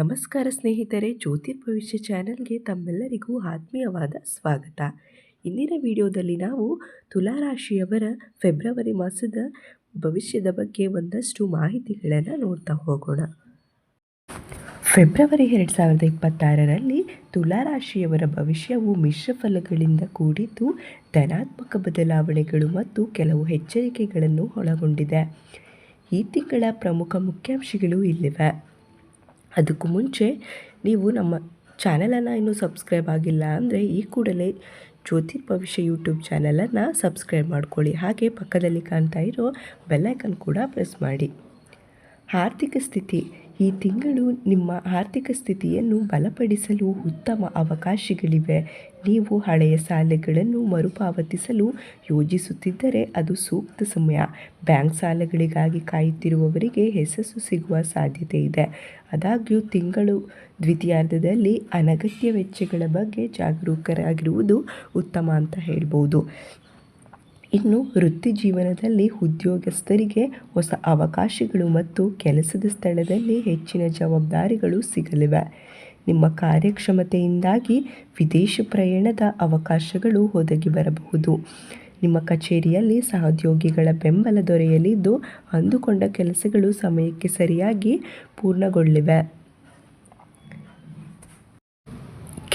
ನಮಸ್ಕಾರ ಸ್ನೇಹಿತರೆ, ಜ್ಯೋತಿರ್ ಭವಿಷ್ಯ ಚಾನೆಲ್ಗೆ ತಮ್ಮೆಲ್ಲರಿಗೂ ಆತ್ಮೀಯವಾದ ಸ್ವಾಗತ. ಇಂದಿನ ವಿಡಿಯೋದಲ್ಲಿ ನಾವು ತುಲಾರಾಶಿಯವರ ಫೆಬ್ರವರಿ ಮಾಸದ ಭವಿಷ್ಯದ ಬಗ್ಗೆ ಒಂದಷ್ಟು ಮಾಹಿತಿಗಳನ್ನು ನೋಡ್ತಾ ಹೋಗೋಣ. ಫೆಬ್ರವರಿ 2026ರಲ್ಲಿ ತುಲಾರಾಶಿಯವರ ಭವಿಷ್ಯವು ಮಿಶ್ರ ಫಲಗಳಿಂದ ಕೂಡಿದ್ದು ಧನಾತ್ಮಕ ಬದಲಾವಣೆಗಳು ಮತ್ತು ಕೆಲವು ಎಚ್ಚರಿಕೆಗಳನ್ನು ಒಳಗೊಂಡಿದೆ. ಈ ತಿಂಗಳ ಪ್ರಮುಖ ಮುಖ್ಯಾಂಶಗಳು ಇಲ್ಲಿವೆ. ಅದಕ್ಕೂ ಮುಂಚೆ ನೀವು ನಮ್ಮ ಚಾನಲನ್ನು ಇನ್ನೂ ಸಬ್ಸ್ಕ್ರೈಬ್ ಆಗಿಲ್ಲ ಅಂದರೆ ಈ ಕೂಡಲೇ ಜ್ಯೋತಿರ್ ಭವಿಷ್ಯ ಯೂಟ್ಯೂಬ್ ಚಾನಲನ್ನು ಸಬ್ಸ್ಕ್ರೈಬ್ ಮಾಡ್ಕೊಳ್ಳಿ. ಹಾಗೆ ಪಕ್ಕದಲ್ಲಿ ಕಾಣ್ತಾ ಇರೋ ಬೆಲ್ಲೈಕನ್ ಕೂಡ ಪ್ರೆಸ್ ಮಾಡಿ. ಆರ್ಥಿಕ ಸ್ಥಿತಿ. ಈ ತಿಂಗಳು ನಿಮ್ಮ ಆರ್ಥಿಕ ಸ್ಥಿತಿಯನ್ನು ಬಲಪಡಿಸಲು ಉತ್ತಮ ಅವಕಾಶಗಳಿವೆ. ನೀವು ಹಳೆಯ ಸಾಲಗಳನ್ನು ಮರುಪಾವತಿಸಲು ಯೋಜಿಸುತ್ತಿದ್ದರೆ ಅದು ಸೂಕ್ತ ಸಮಯ. ಬ್ಯಾಂಕ್ ಸಾಲಗಳಿಗಾಗಿ ಕಾಯುತ್ತಿರುವವರಿಗೆ ಯಶಸ್ಸು ಸಿಗುವ ಸಾಧ್ಯತೆ ಇದೆ. ಆದಾಗ್ಯೂ ತಿಂಗಳು ದ್ವಿತೀಯಾರ್ಧದಲ್ಲಿ ಅನಗತ್ಯ ವೆಚ್ಚಗಳ ಬಗ್ಗೆ ಜಾಗರೂಕರಾಗಿರುವುದು ಉತ್ತಮ ಅಂತ ಹೇಳ್ಬೋದು. ಇನ್ನು ವೃತ್ತಿ ಜೀವನದಲ್ಲಿ ಉದ್ಯೋಗಸ್ಥರಿಗೆ ಹೊಸ ಅವಕಾಶಗಳು ಮತ್ತು ಕೆಲಸದ ಸ್ಥಳದಲ್ಲಿ ಹೆಚ್ಚಿನ ಜವಾಬ್ದಾರಿಗಳು ಸಿಗಲಿವೆ. ನಿಮ್ಮ ಕಾರ್ಯಕ್ಷಮತೆಯಿಂದಾಗಿ ವಿದೇಶ ಪ್ರಯಾಣದ ಅವಕಾಶಗಳು ಒದಗಿ ಬರಬಹುದು. ನಿಮ್ಮ ಕಚೇರಿಯಲ್ಲಿ ಸಹೋದ್ಯೋಗಿಗಳ ಬೆಂಬಲ ದೊರೆಯಲಿದ್ದು ಅಂದುಕೊಂಡ ಕೆಲಸಗಳು ಸಮಯಕ್ಕೆ ಸರಿಯಾಗಿ ಪೂರ್ಣಗೊಳ್ಳಲಿವೆ.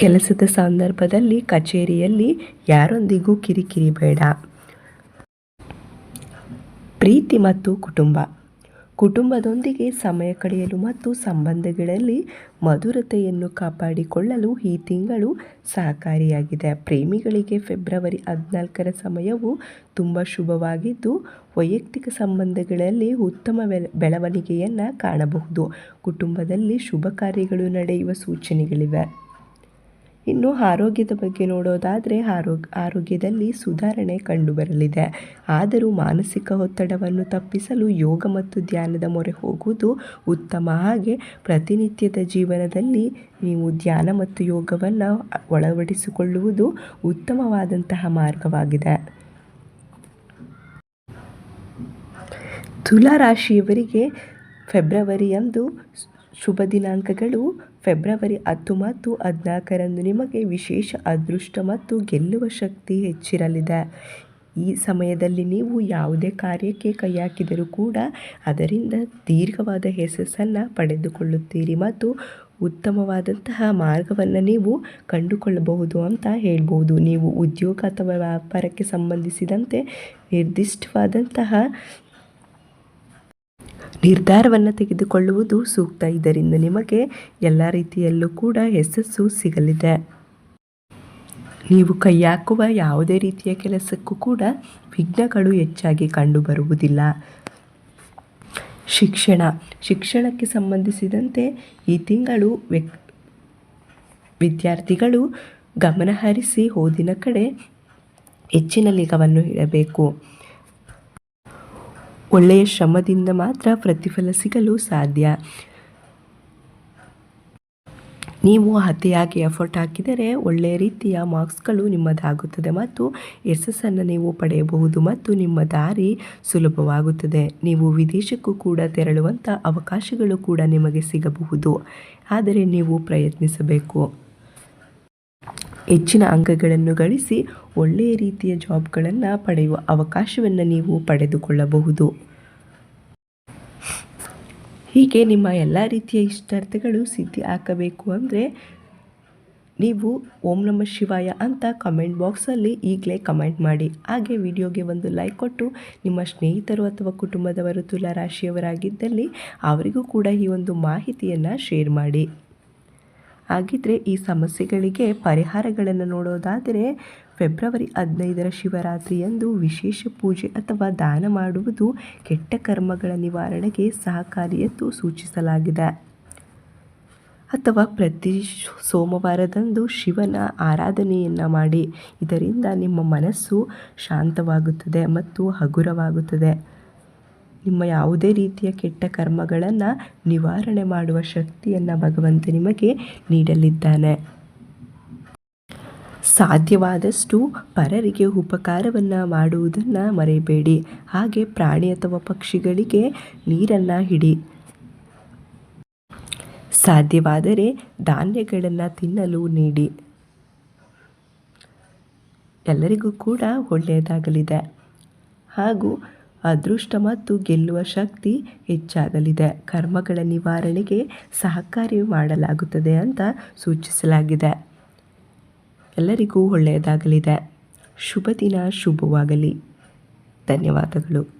ಕೆಲಸದ ಸಂದರ್ಭದಲ್ಲಿ ಕಚೇರಿಯಲ್ಲಿ ಯಾರೊಂದಿಗೂ ಕಿರಿಕಿರಿ ಬೇಡ. ಪ್ರೀತಿ ಮತ್ತು ಕುಟುಂಬದೊಂದಿಗೆ ಸಮಯ ಕಳೆಯಲು ಮತ್ತು ಸಂಬಂಧಗಳಲ್ಲಿ ಮಧುರತೆಯನ್ನು ಕಾಪಾಡಿಕೊಳ್ಳಲು ಈ ತಿಂಗಳು ಸಹಕಾರಿಯಾಗಿದೆ. ಪ್ರೇಮಿಗಳಿಗೆ ಫೆಬ್ರವರಿ 14ರ ಸಮಯವು ತುಂಬ ಶುಭವಾಗಿದ್ದು ವೈಯಕ್ತಿಕ ಸಂಬಂಧಗಳಲ್ಲಿ ಉತ್ತಮ ಬೆಳವಣಿಗೆಯನ್ನು ಕಾಣಬಹುದು. ಕುಟುಂಬದಲ್ಲಿ ಶುಭ ಕಾರ್ಯಗಳು ನಡೆಯುವ ಸೂಚನೆಗಳಿವೆ. ಇನ್ನು ಆರೋಗ್ಯದ ಬಗ್ಗೆ ನೋಡೋದಾದರೆ ಆರೋಗ್ಯದಲ್ಲಿ ಸುಧಾರಣೆ ಕಂಡುಬರಲಿದೆ. ಆದರೂ ಮಾನಸಿಕ ಒತ್ತಡವನ್ನು ತಪ್ಪಿಸಲು ಯೋಗ ಮತ್ತು ಧ್ಯಾನದ ಮೊರೆ ಹೋಗುವುದು ಉತ್ತಮ. ಹಾಗೆ ಪ್ರತಿನಿತ್ಯದ ಜೀವನದಲ್ಲಿ ನೀವು ಧ್ಯಾನ ಮತ್ತು ಯೋಗವನ್ನು ಅಳವಡಿಸಿಕೊಳ್ಳುವುದು ಉತ್ತಮವಾದಂತಹ ಮಾರ್ಗವಾಗಿದೆ. ತುಲಾರಾಶಿಯವರಿಗೆ ಫೆಬ್ರವರಿಯಂದು ಶುಭ ದಿನಾಂಕಗಳು ಫೆಬ್ರವರಿ 10 ಮತ್ತು 14ರಂದು ನಿಮಗೆ ವಿಶೇಷ ಅದೃಷ್ಟ ಮತ್ತು ಗೆಲ್ಲುವ ಶಕ್ತಿ ಹೆಚ್ಚಿರಲಿದೆ. ಈ ಸಮಯದಲ್ಲಿ ನೀವು ಯಾವುದೇ ಕಾರ್ಯಕ್ಕೆ ಕೈ ಹಾಕಿದರೂ ಕೂಡ ಅದರಿಂದ ದೀರ್ಘವಾದ ಯಶಸ್ಸನ್ನು ಪಡೆದುಕೊಳ್ಳುತ್ತೀರಿ ಮತ್ತು ಉತ್ತಮವಾದಂತಹ ಮಾರ್ಗವನ್ನು ನೀವು ಕಂಡುಕೊಳ್ಳಬಹುದು ಅಂತ ಹೇಳ್ಬೋದು. ನೀವು ಉದ್ಯೋಗ ಅಥವಾ ವ್ಯಾಪಾರಕ್ಕೆ ಸಂಬಂಧಿಸಿದಂತೆ ನಿರ್ದಿಷ್ಟವಾದಂತಹ ನಿರ್ಧಾರವನ್ನು ತೆಗೆದುಕೊಳ್ಳುವುದು ಸೂಕ್ತ. ಇದರಿಂದ ನಿಮಗೆ ಎಲ್ಲ ರೀತಿಯಲ್ಲೂ ಕೂಡ ಯಶಸ್ಸು ಸಿಗಲಿದೆ. ನೀವು ಕೈ ಹಾಕುವ ಯಾವುದೇ ರೀತಿಯ ಕೆಲಸಕ್ಕೂ ಕೂಡ ವಿಘ್ನಗಳು ಹೆಚ್ಚಾಗಿ ಕಂಡುಬರುವುದಿಲ್ಲ. ಶಿಕ್ಷಣಕ್ಕೆ ಸಂಬಂಧಿಸಿದಂತೆ ಈ ತಿಂಗಳು ವಿದ್ಯಾರ್ಥಿಗಳು ಗಮನಹರಿಸಿ ಓದಿನ ಕಡೆ ಹೆಚ್ಚಿನ ನಿಗಾವನ್ನು ಇಡಬೇಕು. ಒಳ್ಳೆಯ ಶ್ರಮದಿಂದ ಮಾತ್ರ ಪ್ರತಿಫಲ ಸಿಗಲು ಸಾಧ್ಯ. ನೀವು ಅತಿಯಾಗಿ ಎಫರ್ಟ್ ಹಾಕಿದರೆ ಒಳ್ಳೆಯ ರೀತಿಯ ಮಾರ್ಕ್ಸ್ಗಳು ನಿಮ್ಮದಾಗುತ್ತದೆ ಮತ್ತು ಯಶಸ್ಸನ್ನು ನೀವು ಪಡೆಯಬಹುದು ಮತ್ತು ನಿಮ್ಮ ದಾರಿ ಸುಲಭವಾಗುತ್ತದೆ. ನೀವು ವಿದೇಶಕ್ಕೂ ಕೂಡ ತೆರಳುವಂಥ ಅವಕಾಶಗಳು ಕೂಡ ನಿಮಗೆ ಸಿಗಬಹುದು. ಆದರೆ ನೀವು ಪ್ರಯತ್ನಿಸಬೇಕು. ಹೆಚ್ಚಿನ ಅಂಕಗಳನ್ನು ಗಳಿಸಿ ಒಳ್ಳೆಯ ರೀತಿಯ ಜಾಬ್ಗಳನ್ನು ಪಡೆಯುವ ಅವಕಾಶವನ್ನು ನೀವು ಪಡೆದುಕೊಳ್ಳಬಹುದು. ಹೀಗೆ ನಿಮ್ಮ ಎಲ್ಲ ರೀತಿಯ ಇಷ್ಟಾರ್ಥಗಳು ಸಿದ್ಧಿ ಹಾಕಬೇಕು ಅಂದರೆ ನೀವು ಓಂ ನಮಃ ಶಿವಾಯ ಅಂತ ಕಮೆಂಟ್ ಬಾಕ್ಸಲ್ಲಿ ಈಗಲೇ ಕಮೆಂಟ್ ಮಾಡಿ. ಹಾಗೆ ವಿಡಿಯೋಗೆ ಒಂದು ಲೈಕ್ ಕೊಟ್ಟು ನಿಮ್ಮ ಸ್ನೇಹಿತರು ಅಥವಾ ಕುಟುಂಬದವರು ತುಲಾರಾಶಿಯವರಾಗಿದ್ದಲ್ಲಿ ಅವರಿಗೂ ಕೂಡ ಈ ಒಂದು ಮಾಹಿತಿಯನ್ನು ಶೇರ್ ಮಾಡಿ. ಹಾಗಿದ್ರೆ ಈ ಸಮಸ್ಯೆಗಳಿಗೆ ಪರಿಹಾರಗಳನ್ನು ನೋಡೋದಾದರೆ ಫೆಬ್ರವರಿ 15ರ ಶಿವರಾತ್ರಿಯಂದು ವಿಶೇಷ ಪೂಜೆ ಅಥವಾ ದಾನ ಮಾಡುವುದು ಕೆಟ್ಟ ಕರ್ಮಗಳ ನಿವಾರಣೆಗೆ ಸಹಕಾರಿ ಎಂದು ಸೂಚಿಸಲಾಗಿದೆ. ಅಥವಾ ಪ್ರತಿ ಸೋಮವಾರದಂದು ಶಿವನ ಆರಾಧನೆಯನ್ನು ಮಾಡಿ. ಇದರಿಂದ ನಿಮ್ಮ ಮನಸ್ಸು ಶಾಂತವಾಗುತ್ತದೆ ಮತ್ತು ಹಗುರವಾಗುತ್ತದೆ. ನಿಮ್ಮ ಯಾವುದೇ ರೀತಿಯ ಕೆಟ್ಟ ಕರ್ಮಗಳನ್ನು ನಿವಾರಣೆ ಮಾಡುವ ಶಕ್ತಿಯನ್ನು ಭಗವಂತ ನಿಮಗೆ ನೀಡಲಿದ್ದಾನೆ. ಸಾಧ್ಯವಾದಷ್ಟು ಪರರಿಗೆ ಉಪಕಾರವನ್ನು ಮಾಡುವುದನ್ನು ಮರೆಯಬೇಡಿ. ಹಾಗೆ ಪ್ರಾಣಿ ಅಥವಾ ಪಕ್ಷಿಗಳಿಗೆ ನೀರನ್ನು ಇಡಿ. ಸಾಧ್ಯವಾದರೆ ಧಾನ್ಯಗಳನ್ನು ತಿನ್ನಲು ನೀಡಿ. ಎಲ್ಲರಿಗೂ ಕೂಡ ಒಳ್ಳೆಯದಾಗಲಿದೆ ಹಾಗೂ ಅದೃಷ್ಟ ಮತ್ತು ಗೆಲ್ಲುವ ಶಕ್ತಿ ಹೆಚ್ಚಾಗಲಿದೆ. ಕರ್ಮಗಳ ನಿವಾರಣೆಗೆ ಸಹಕಾರಿ ಮಾಡಲಾಗುತ್ತದೆ ಅಂತ ಸೂಚಿಸಲಾಗಿದೆ. ಎಲ್ಲರಿಗೂ ಒಳ್ಳೆಯದಾಗಲಿದೆ. ಶುಭ ದಿನ ಶುಭವಾಗಲಿ. ಧನ್ಯವಾದಗಳು.